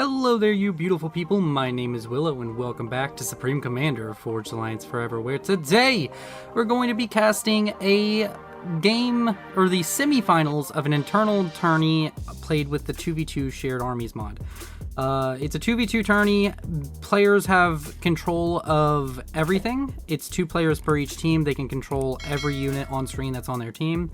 Hello there, you beautiful people. My name is Willow, and welcome back to Supreme Commander of Forged Alliance Forever, where today we're going to be casting a game, or the semifinals of an internal tourney played with the 2v2 Shared Armies mod. It's a 2v2 tourney. Players have control of everything. It's 2 players per each team. They can control every unit on screen that's on their team.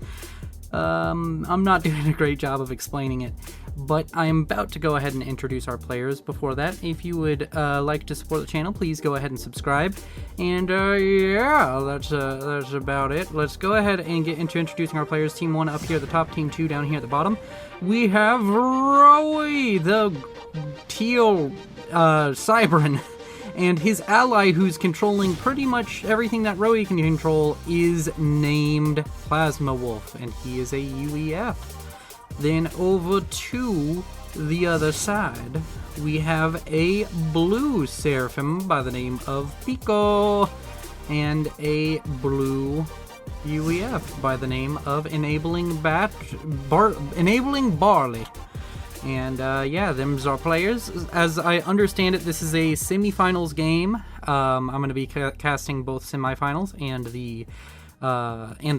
I'm not doing a great job of explaining it, but I'm about to go ahead and introduce our players. Before that, if you would like to support the channel, please go ahead and subscribe. And yeah, that's about it. Let's go ahead and get into introducing our players. Team 1 up here at the top, Team 2 down here at the bottom. We have Rowie, the teal Cybran. And his ally, who's controlling pretty much everything that Rowie can control, is named Plasma Wolf, and he is a UEF. Then over to the other side, we have a blue Seraphim by the name of Pico, and a blue UEF by the name of Enabling Barley. And yeah, them's our players. As I understand it, this is a semifinals game. I'm going to be casting both semifinals and the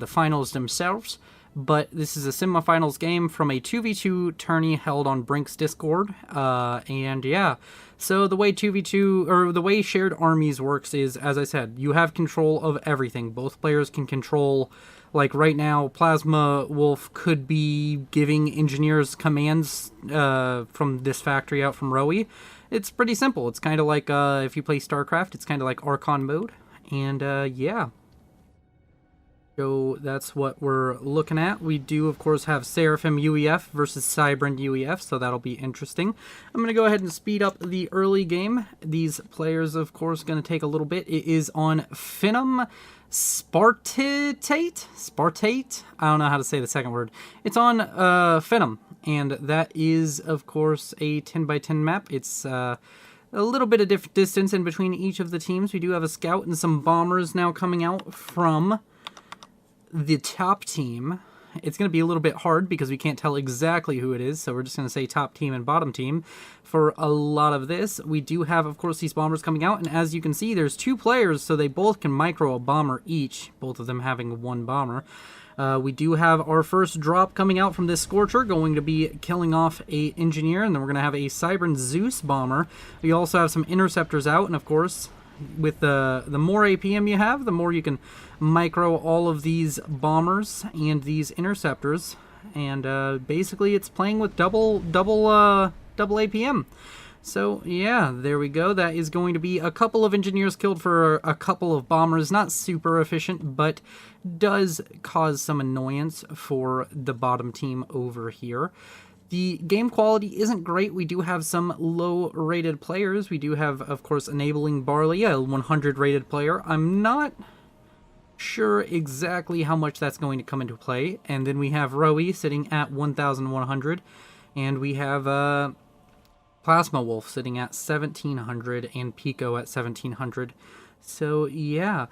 finals themselves. But this is a semifinals game from a 2v2 tourney held on Brink's Discord. And yeah, so the way 2v2 or the way Shared Armies works is, as I said, you have control of everything. Both players can control. Like right now, Plasma Wolf could be giving engineers commands from this factory out from Rowie. It's pretty simple. It's kind of like if you play StarCraft, it's kind of like Archon mode. And yeah. So that's what we're looking at. We do, of course, have Seraphim UEF versus Cybran UEF, so that'll be interesting. I'm going to go ahead and speed up the early game. These players, of course, going to take a little bit. It is on Phenom. Spartiate? I don't know how to say the second word. It's on Phenom, and that is, of course, a 10x10 map. It's a little bit of different distance in between each of the teams. We do have a scout and some bombers now coming out from the top team. It's going to be a little bit hard because we can't tell exactly who it is, so we're just going to say top team and bottom team for a lot of this. We do have, of course, these bombers coming out, and as you can see, there's 2 players, so they both can micro a bomber each, both of them having 1 bomber. We do have our first drop coming out from this Scorcher, going to be killing off a engineer, and then we're going to have a Cybran Zeus bomber. We also have some interceptors out, and of course, with the more APM you have, the more you can micro all of these bombers and these interceptors, and basically it's playing with double APM. So yeah, there we go. That is going to be a couple of engineers killed for a couple of bombers. Not super efficient, but does cause some annoyance for the bottom team over here. The game quality isn't great. We do have some low-rated players. We do have, of course, Enabling Barley, a 100-rated player. I'm not sure exactly how much that's going to come into play. And then we have Rowie sitting at 1,100. And we have Plasma Wolf sitting at 1,700 and Pico at 1,700. So, yeah.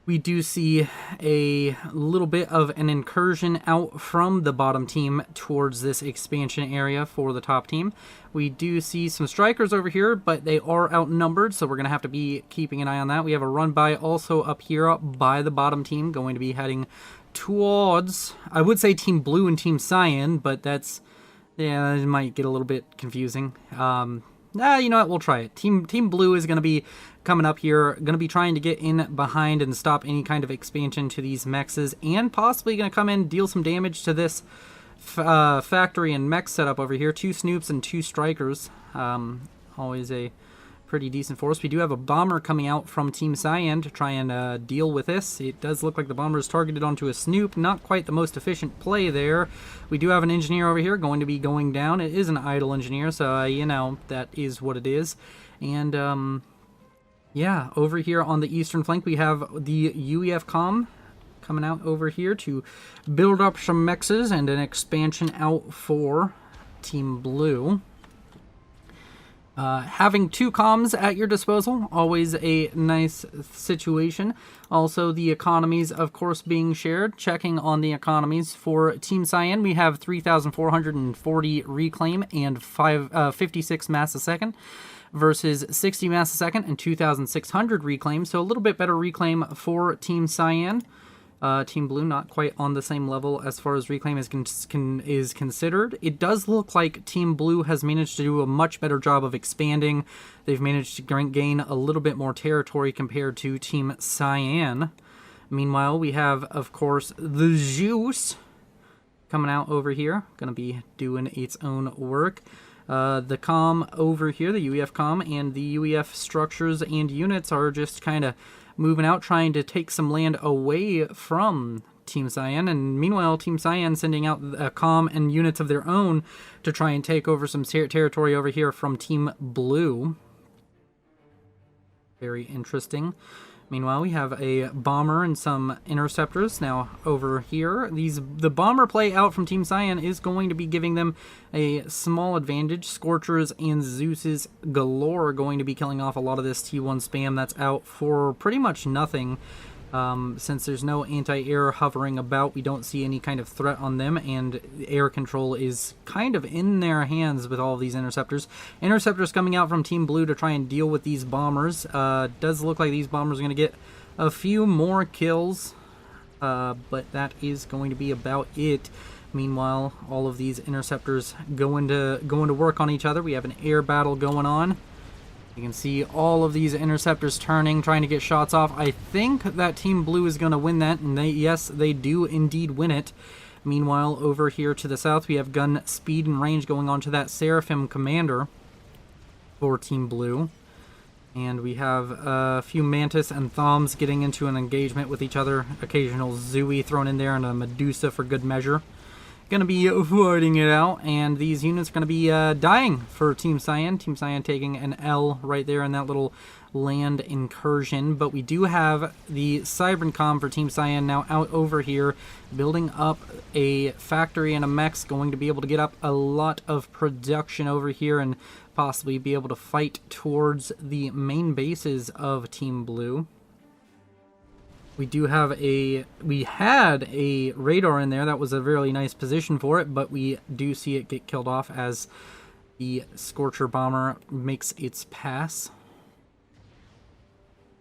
We do see a little bit of an incursion out from the bottom team towards this expansion area for the top team. We do see some strikers over here, but they are outnumbered, so we're going to have to be keeping an eye on that. We have a run-by also up here by the bottom team, going to be heading towards, I would say Team Blue and Team Cyan, but that's, yeah, it might get a little bit confusing. You know what, we'll try it. Team Blue is going to be coming up here, going to be trying to get in behind and stop any kind of expansion to these mexes, and possibly going to come in, deal some damage to this factory and mech setup over here. 2 snoops and 2 strikers. Always a pretty decent force. We do have a bomber coming out from Team Cyan to try and deal with this. It does look like the bomber is targeted onto a snoop. Not quite the most efficient play there. We do have an engineer over here going to be going down. It is an idle engineer, so you know, that is what it is. And yeah, over here on the eastern flank, we have the UEF comm coming out over here to build up some mexes and an expansion out for Team Blue. Having two comms at your disposal, always a nice situation. Also, the economies, of course, being shared. Checking on the economies for Team Cyan, we have 3,440 reclaim and 56 mass a second versus 60 mass a second and 2,600 reclaim. So a little bit better reclaim for Team Cyan. Team Blue not quite on the same level as far as reclaim is considered. It does look like Team Blue has managed to do a much better job of expanding. They've managed to gain a little bit more territory compared to Team Cyan. Meanwhile, we have, of course, the Zeus coming out over here. Going to be doing its own work. The comm over here, the UEF comm, and the UEF structures and units are just kind of moving out, trying to take some land away from Team Cyan, and meanwhile, Team Cyan sending out comm and units of their own to try and take over some territory over here from Team Blue. Very interesting. Meanwhile, we have a bomber and some interceptors now over here. The bomber play out from Team Cyan is going to be giving them a small advantage. Scorchers and Zeus's galore are going to be killing off a lot of this T1 spam that's out for pretty much nothing. Since there's no anti-air hovering about, we don't see any kind of threat on them, and air control is kind of in their hands with all of these interceptors. Interceptors coming out from Team Blue to try and deal with these bombers. Does look like these bombers are going to get a few more kills, but that is going to be about it. Meanwhile, all of these interceptors going to work on each other. We have an air battle going on. You can see all of these interceptors turning, trying to get shots off. I think that Team Blue is going to win that, and yes, they do indeed win it. Meanwhile, over here to the south, we have gun speed and range going on to that Seraphim commander for Team Blue. And we have a few Mantis and Thoms getting into an engagement with each other. Occasional Zooey thrown in there and a Medusa for good measure. Going to be fighting it out, and these units are going to be dying for Team Cyan. Team Cyan taking an L right there in that little land incursion, but we do have the Cybercom for Team Cyan now out over here, building up a factory and a mech's going to be able to get up a lot of production over here and possibly be able to fight towards the main bases of Team Blue. We had a radar in there. That was a really nice position for it, but we do see it get killed off as the Scorcher bomber makes its pass.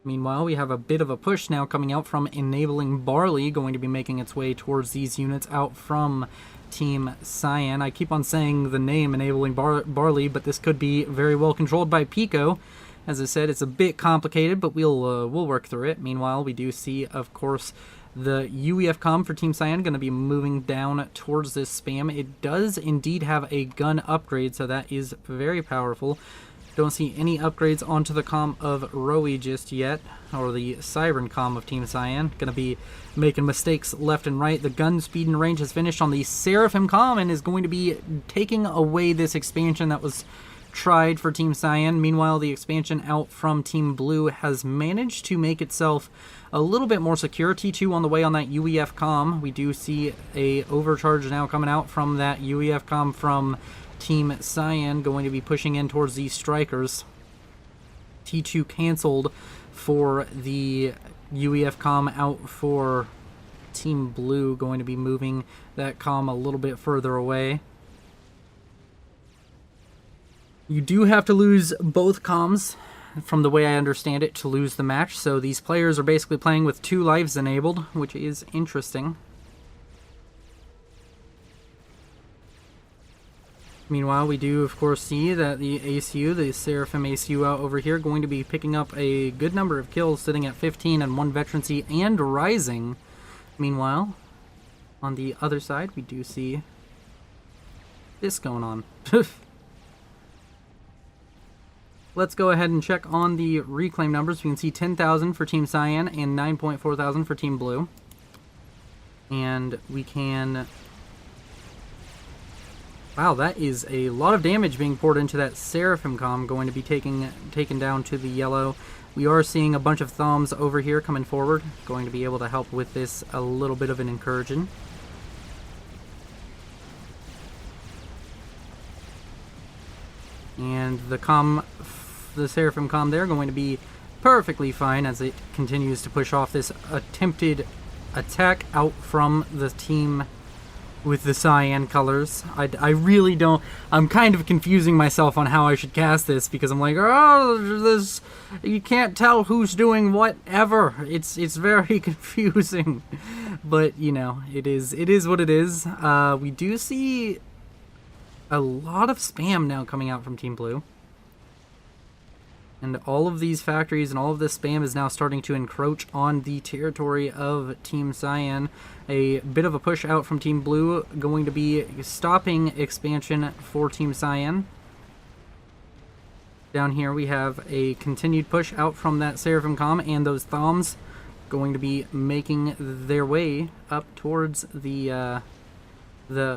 Meanwhile, we have a bit of a push now coming out from Enabling Barley, going to be making its way towards these units out from Team Cyan. I keep on saying the name Enabling Barley, but this could be very well controlled by Pico. As I said, it's a bit complicated, but we'll work through it. Meanwhile, we do see, of course, the UEF comm for Team Cyan going to be moving down towards this spam. It does indeed have a gun upgrade, so that is very powerful. Don't see any upgrades onto the comm of Rowie just yet, or the Siren comm of Team Cyan. Going to be making mistakes left and right. The gun speed and range has finished on the Seraphim comm and is going to be taking away this expansion that was tried for Team Cyan. Meanwhile, the expansion out from Team Blue has managed to make itself a little bit more secure. T2 on the way on that UEF comm. We do see a overcharge now coming out from that UEF comm from Team Cyan, going to be pushing in towards these strikers. T2 canceled for the UEF comm out for Team Blue, going to be moving that comm a little bit further away. You do have to lose both comms, from the way I understand it, to lose the match. So these players are basically playing with 2 lives enabled, which is interesting. Meanwhile, we do, of course, see that the ACU, the Seraphim ACU out over here, going to be picking up a good number of kills, sitting at 15 and 1 veterancy and rising. Meanwhile, on the other side, we do see this going on. Let's go ahead and check on the reclaim numbers. We can see 10,000 for Team Cyan and 9.4 thousand for Team Blue. And we can... Wow, that is a lot of damage being poured into that Seraphim comm, going to be taken down to the yellow. We are seeing a bunch of Thoms over here coming forward, going to be able to help with this a little bit of an incursion. And the Seraphim comm there going to be perfectly fine as it continues to push off this attempted attack out from the team with the cyan colors. I really don't... I'm kind of confusing myself on how I should cast this because I'm like, oh, this... You can't tell who's doing whatever. It's very confusing. But, you know, it is what it is. We do see a lot of spam now coming out from Team Blue. And all of these factories and all of this spam is now starting to encroach on the territory of Team Cyan. A bit of a push out from Team Blue, going to be stopping expansion for Team Cyan. Down here we have a continued push out from that Seraphim comm, and those Thoms going to be making their way up towards the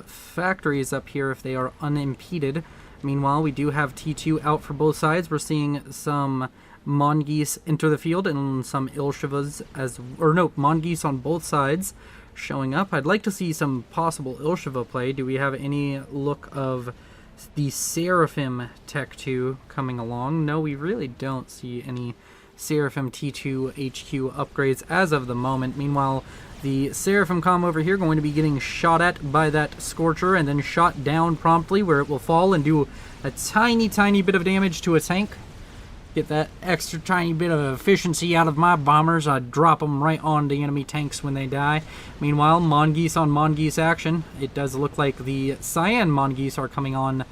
factories up here if they are unimpeded. Meanwhile, we do have T2 out for both sides. We're seeing some Mongoose enter the field and some Ilshivas Mongoose on both sides showing up. I'd like to see some possible Ilshiva play. Do we have any look of the Seraphim Tech 2 coming along? No, we really don't see any Seraphim T2 HQ upgrades as of the moment. Meanwhile, the Seraphim comm over here going to be getting shot at by that Scorcher and then shot down promptly where it will fall and do a tiny bit of damage to a tank. Get that extra tiny bit of efficiency out of my bombers. I drop them right on the enemy tanks when they die. Meanwhile, Mongoose on Mongoose action. It does look like the Cyan Mongoose are coming out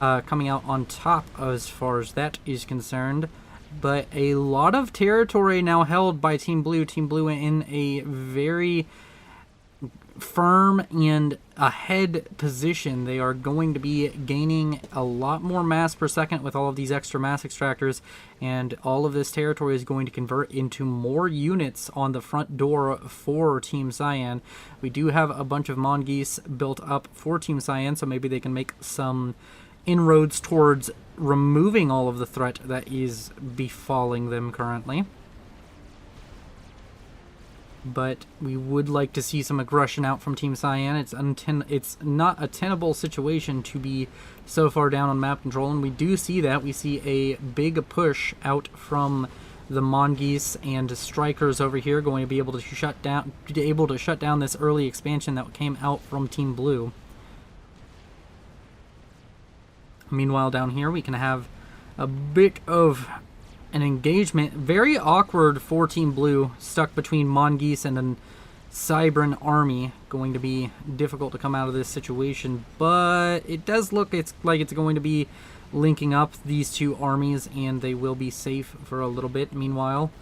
on top as far as that is concerned. But a lot of territory now held by Team Blue. Team Blue in a very firm and ahead position. They are going to be gaining a lot more mass per second with all of these extra mass extractors, and all of this territory is going to convert into more units on the front door for Team Cyan. We do have a bunch of Mongoose built up for Team Cyan, so maybe they can make some inroads towards removing all of the threat that is befalling them currently. But we would like to see some aggression out from Team Cyan. It's not a tenable situation to be so far down on map control, and we do see that. We see a big push out from the Mongoose and Strikers over here, going to be able to shut down this early expansion that came out from Team Blue. Meanwhile, down here we can have a bit of an engagement. Very awkward for Team Blue, stuck between Mongoose and a Cybran army. Going to be difficult to come out of this situation, but it does look like it's going to be linking up these two armies, and they will be safe for a little bit. Meanwhile,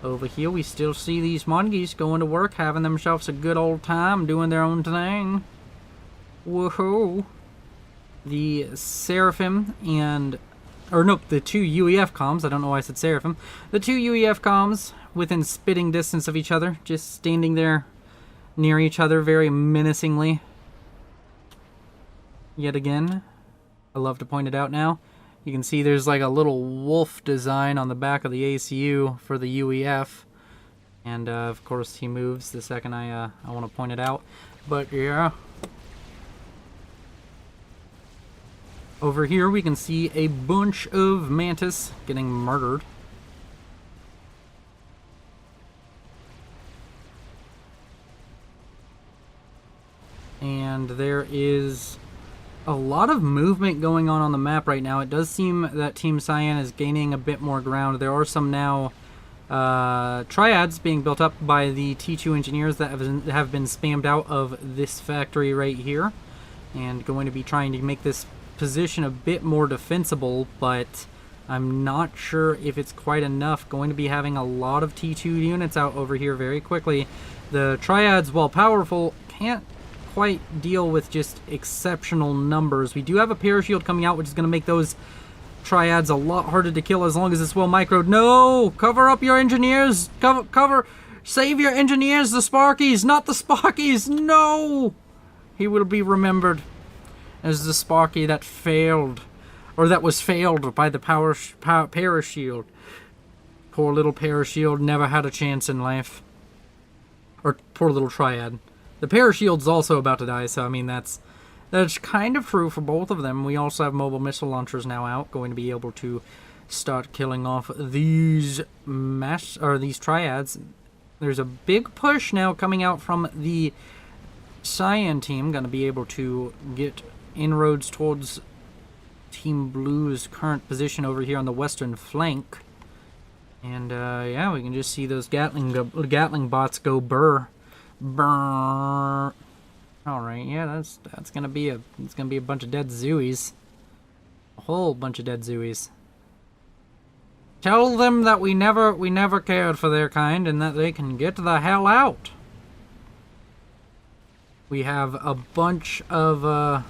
over here we still see these Mongoose going to work, having themselves a good old time, doing their own thing. Woohoo! The Seraphim the two UEF comms, I don't know why I said Seraphim, the two UEF comms within spitting distance of each other, just standing there near each other very menacingly. Yet again, I love to point it out now, you can see there's like a little wolf design on the back of the ACU for the UEF, and of course he moves the second I want to point it out, but yeah. Over here we can see a bunch of Mantis getting murdered. And there is a lot of movement going on the map right now. It does seem that Team Cyan is gaining a bit more ground. There are some now triads being built up by the T2 engineers that have been spammed out of this factory right here, and going to be trying to make this position a bit more defensible, but I'm not sure if it's quite enough. Going to be having a lot of T2 units out over here very quickly. The triads, while powerful, can't quite deal with just exceptional numbers. We do have a parashield coming out, which is going to make those triads a lot harder to kill as long as it's well microed. No! Cover up your engineers! Cover! Save your engineers! The Sparkies! Not the Sparkies! No! He will be remembered as the Sparky that failed, or that was failed by the parashield. Poor little parashield never had a chance in life. Or poor little triad. The parashield's also about to die, so I mean that's That's kind of true for both of them. We also have mobile missile launchers now out, going to be able to start killing off these these triads. There's a big push now coming out from the Cyan team, going to be able to get inroads towards Team Blue's current position over here on the western flank. And yeah, we can just see those Gatling bots go burr. All right, yeah, that's gonna be a bunch of dead Zooies, a whole bunch of dead Zooies. Tell them that we never cared for their kind and that they can get the hell out. We have a bunch of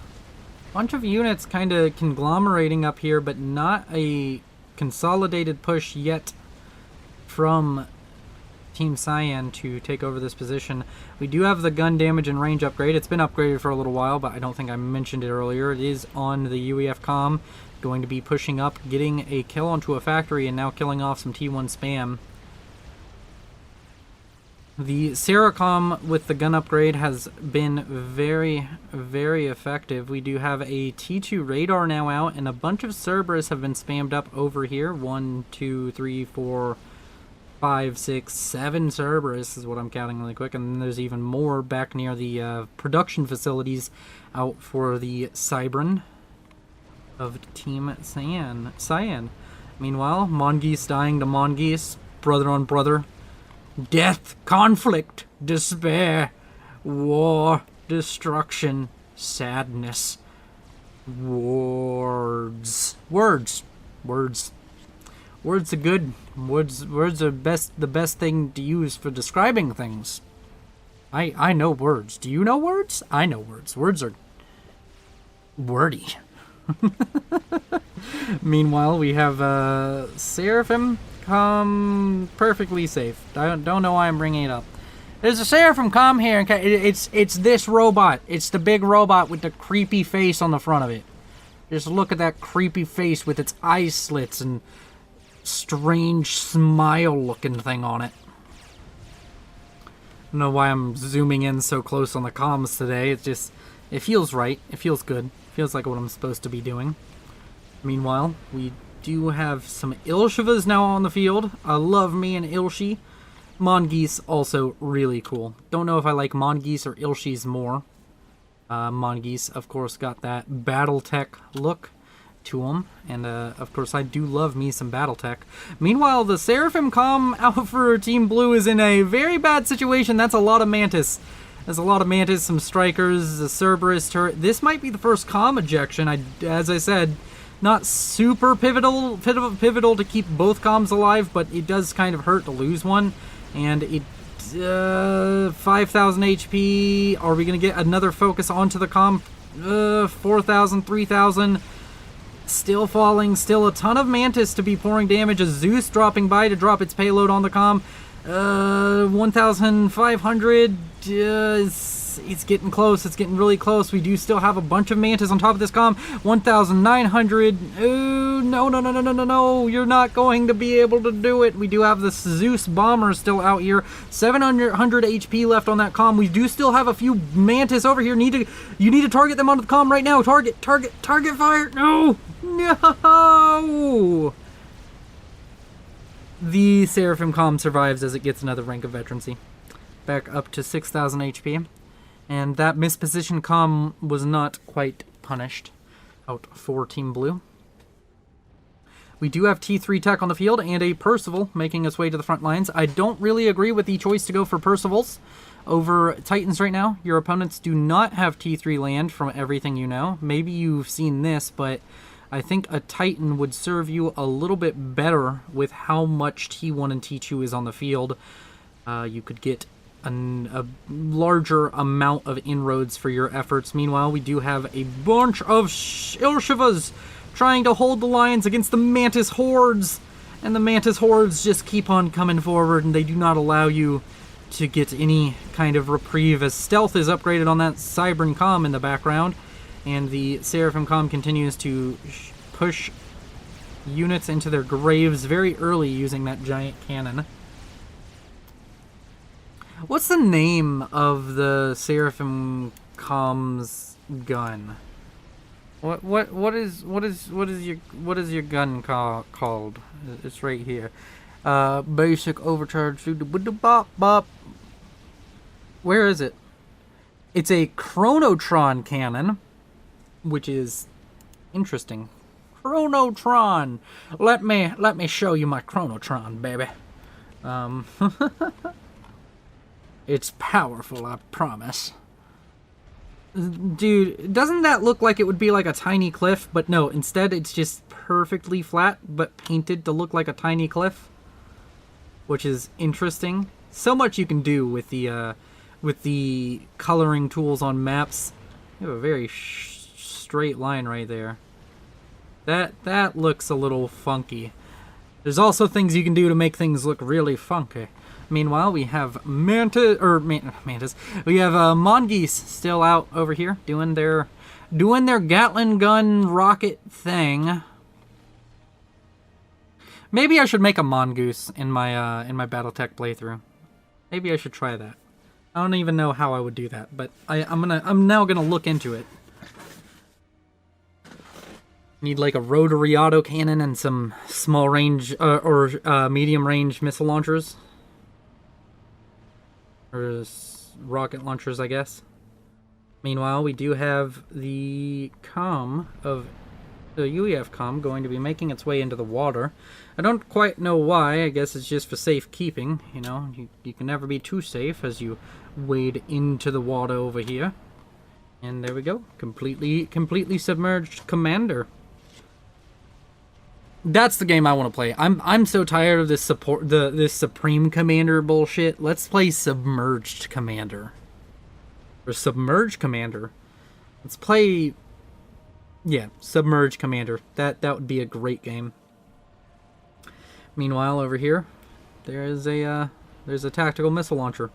units kind of conglomerating up here, but not a consolidated push yet from Team Cyan to take over this position. We do have the gun damage and range upgrade. It's been upgraded for a little while, but I don't think I mentioned it earlier. It is on the UEF comm, going to be pushing up, getting a kill onto a factory, and now killing off some T1 spam. The Seracom with the gun upgrade has been very, very effective. We do have a T2 radar now out, and a bunch of Cerberus have been spammed up over here. 1, 2, 3, 4, 5, 6, 7 Cerberus is what I'm counting really quick, and then there's even more back near the production facilities out for the Cybran of Team Cyan. Meanwhile, Mongoose dying to Mongoose, brother on brother. Death, conflict, despair, war, destruction, sadness, words are good. Words are the best thing to use for describing things. I know words. Do you know words? I know words. Words are wordy. Meanwhile, we have Seraphim come perfectly safe. I don't know why I'm bringing it up. There's a Seraphim comm here. It's this robot. It's the big robot with the creepy face on the front of it. Just look at that creepy face with its eye slits and strange smile-looking thing on it. I don't know why I'm zooming in so close on the comms today. It feels right. It feels good. It feels like what I'm supposed to be doing. Meanwhile, we do have some Ilshivas now on the field. I love me an Ilshi. Mongoose also really cool. Don't know if I like Mongoose or Ilshis more. Mongoose, of course, got that Battletech look to him. And, of course, I do love me some Battletech. Meanwhile, the Seraphim comm out for Team Blue is in a very bad situation. That's a lot of Mantis. There's a lot of Mantis, some Strikers, a Cerberus turret. This might be the first comm ejection. As I said, not super pivotal to keep both comms alive, but it does kind of hurt to lose one. And it 5,000 HP. Are we going to get another focus onto the comm? 4,000, 3,000. Still falling. Still a ton of Mantis to be pouring damage. A Zeus dropping by to drop its payload on the comm. 1,500. It's getting close. It's getting really close. We do still have a bunch of Mantis on top of this comm. 1,900. Oh, no. You're not going to be able to do it. We do have the Zeus bomber still out here. 700 HP left on that comm. We do still have a few Mantis over here. You need to target them onto the comm right now. Target fire. No. The Seraphim comm survives as it gets another rank of veterancy. Back up to 6,000 HP. And that mispositioned comm was not quite punished out for Team Blue. We do have T3 tech on the field and a Percival making its way to the front lines. I don't really agree with the choice to go for Percivals over Titans right now. Your opponents do not have T3 land from everything you know. Maybe you've seen this, but I think a Titan would serve you a little bit better with how much T1 and T2 is on the field. You could get a larger amount of inroads for your efforts. Meanwhile, we do have a bunch of Ilshivas trying to hold the lines against the Mantis hordes. And the Mantis hordes just keep on coming forward, and they do not allow you to get any kind of reprieve as stealth is upgraded on that Cybran comm in the background. And the Seraphim comm continues to push units into their graves very early using that giant cannon. What's the name of the Seraphim comm's gun. What is your gun called? It's right here. Basic overcharge. Bop bop. Where is it? It's a Chronotron Cannon, which is interesting. Chronotron. Let me show you my Chronotron, baby. It's powerful, I promise. Dude, doesn't that look like it would be like a tiny cliff? But no, instead it's just perfectly flat, but painted to look like a tiny cliff, which is interesting. So much you can do with the coloring tools on maps. You have a very straight line right there. That looks a little funky. There's also things you can do to make things look really funky. Meanwhile, we have mantis. We have mongoose still out over here doing their Gatling gun rocket thing. Maybe I should make a mongoose in my BattleTech playthrough. Maybe I should try that. I don't even know how I would do that, but I'm now gonna look into it. Need like a rotary autocannon and some small range or medium range missile launchers. Or rocket launchers, I guess. Meanwhile, we do have the UEF comm going to be making its way into the water. I don't quite know why. I guess it's just for safekeeping. You know, you can never be too safe as you wade into the water over here. And there we go. Completely submerged commander. That's the game I want to play. I'm so tired of this this Supreme Commander bullshit. Let's play Submerged Commander. Or Submerged Commander. Let's play... Yeah, Submerged Commander. That would be a great game. Meanwhile, over here, there's a tactical missile launcher.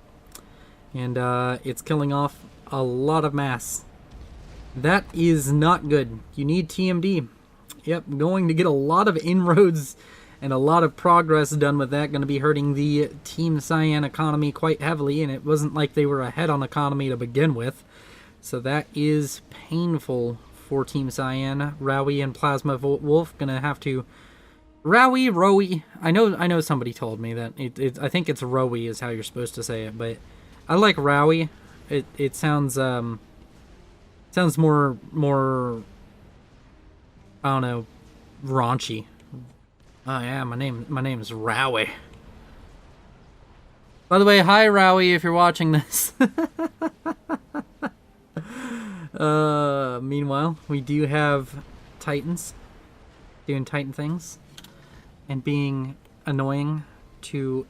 And it's killing off a lot of mass. That is not good. You need TMD. Yep, going to get a lot of inroads and a lot of progress done with that. Going to be hurting the Team Cyan economy quite heavily, and it wasn't like they were ahead on economy to begin with. So that is painful for Team Cyan. Rowie and Plasma Wolf going to have to... Rowie. I know somebody told me that. I think it's Rowie is how you're supposed to say it, but I like Rowie. It sounds more I don't know, raunchy. Oh yeah, my name is Rowie. By the way, hi Rowie if you're watching this. Meanwhile, we do have Titans doing Titan things and being annoying to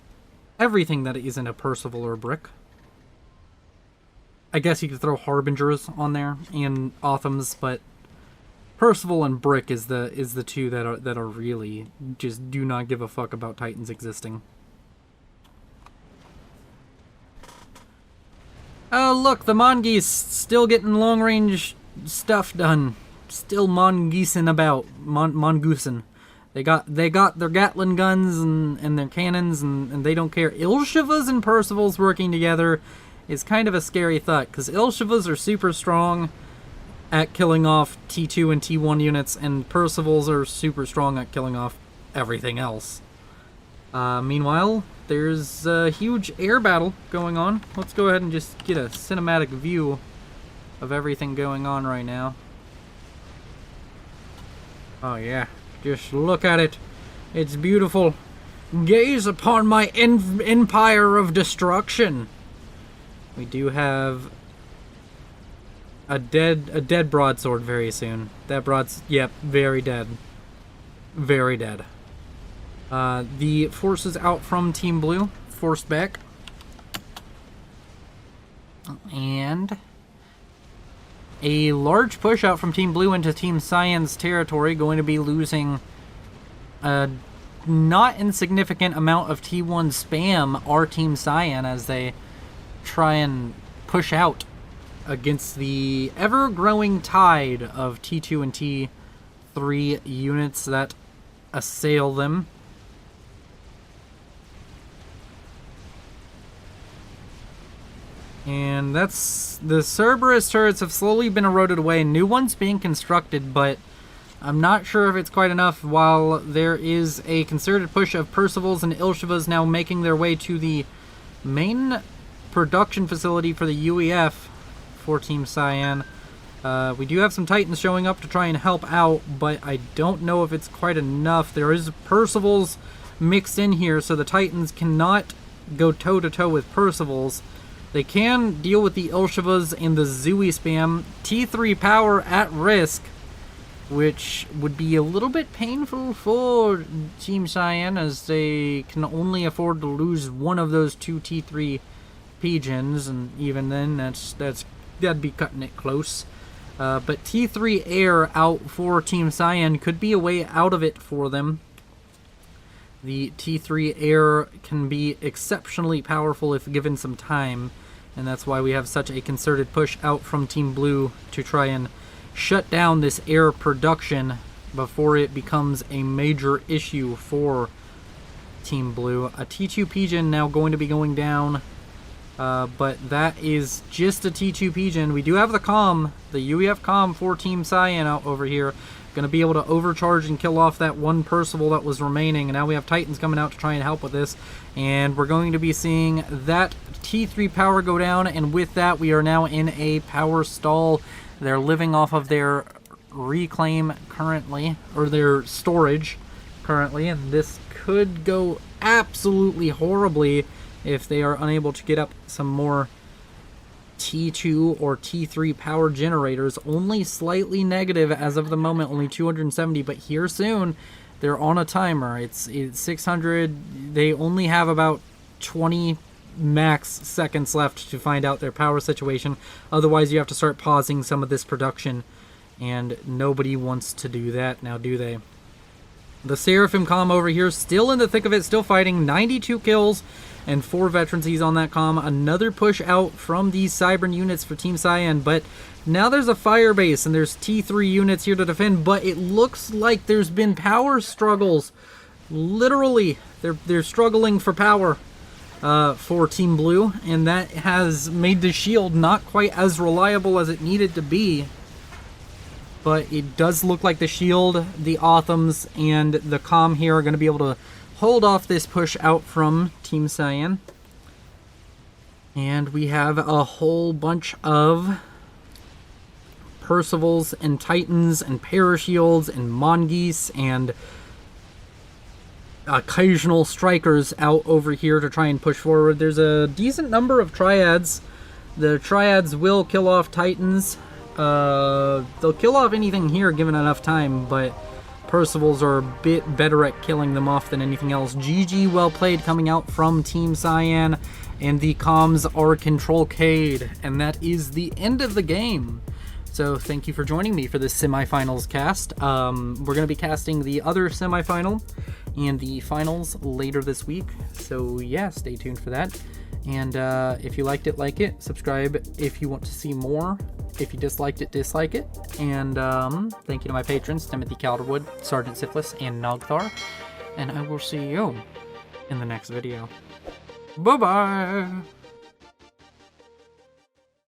everything that isn't a Percival or a Brick. I guess you could throw Harbingers on there and Othams, but Percival and Brick is the two that are really just do not give a fuck about Titans existing. Oh look, the mongoose still getting long range stuff done. Still mongoosing about. Mongoosing. They got their Gatling guns and their cannons and they don't care. Ilshivas and Percivals working together is kind of a scary thought, because Ilshivas are super strong at killing off T2 and T1 units, and Percivals are super strong at killing off everything else. Meanwhile, there's a huge air battle going on. Let's go ahead and just get a cinematic view of everything going on right now. Oh yeah, just look at it. It's beautiful. Gaze upon my empire of destruction. We do have a dead broadsword very soon. Yep, very dead. Very dead. The forces out from Team Blue, forced back. And a large push out from Team Blue into Team Cyan's territory, going to be losing a not insignificant amount of T1 spam our Team Cyan as they try and push out against the ever-growing tide of T2 and T3 units that assail them. And that's... the Cerberus turrets have slowly been eroded away. New ones being constructed, but I'm not sure if it's quite enough. While there is a concerted push of Percivals and Ilshivas now making their way to the main production facility for the UEF for Team Cyan. We do have some Titans showing up to try and help out, but I don't know if it's quite enough. There is Percivals mixed in here, so the Titans cannot go toe-to-toe with Percivals. They can deal with the Ilshivas and the Zooey spam. T3 power at risk, which would be a little bit painful for Team Cyan, as they can only afford to lose one of those two T3 pigeons, and even then, that'd be cutting it close. But T3 air out for Team Cyan could be a way out of it for them. The T3 air can be exceptionally powerful if given some time, and that's why we have such a concerted push out from Team Blue to try and shut down this air production before it becomes a major issue for Team Blue. A T2 pigeon now going to be going down, but that is just a T2 pigeon. We do have the comm, the UEF comm for Team Cyan out over here. Going to be able to overcharge and kill off that one Percival that was remaining. And now we have Titans coming out to try and help with this. And we're going to be seeing that T3 power go down. And with that, we are now in a power stall. They're living off of their reclaim currently, or their storage currently. And this could go absolutely horribly if they are unable to get up some more T2 or T3 power generators. Only slightly negative as of the moment, only 270, but here soon they're on a timer. It's 600. They only have about 20 max seconds left to find out their power situation. Otherwise you have to start pausing some of this production, and nobody wants to do that now, do they? The Seraphim comm over here still in the thick of it, still fighting. 92 kills and 4 veterans he's on that comm. Another push out from these Cybern units for Team Cyan, but now there's a fire base and there's T3 units here to defend, but it looks like there's been power struggles. Literally, they're struggling for power for Team Blue, and that has made the shield not quite as reliable as it needed to be. But it does look like the shield, the Othams, and the comm here are going to be able to hold off this push out from Team Cyan. And we have a whole bunch of Percivals and Titans and Parashields and Mongoose and occasional Strikers out over here to try and push forward. There's a decent number of Triads. The Triads will kill off Titans. They'll kill off anything here given enough time, but Percivals are a bit better at killing them off than anything else. GG, well played coming out from Team Cyan, and the comms are Control K'd, and that is the end of the game. So thank you for joining me for this semifinals cast. We're going to be casting the other semifinal and the finals later this week, so yeah, stay tuned for that. And if you liked it, like it, subscribe if you want to see more. If you disliked it, dislike it. And thank you to my patrons, Timothy Calderwood, Sergeant Syphilis, and Nogthar. And I will see you in the next video. Bye-bye!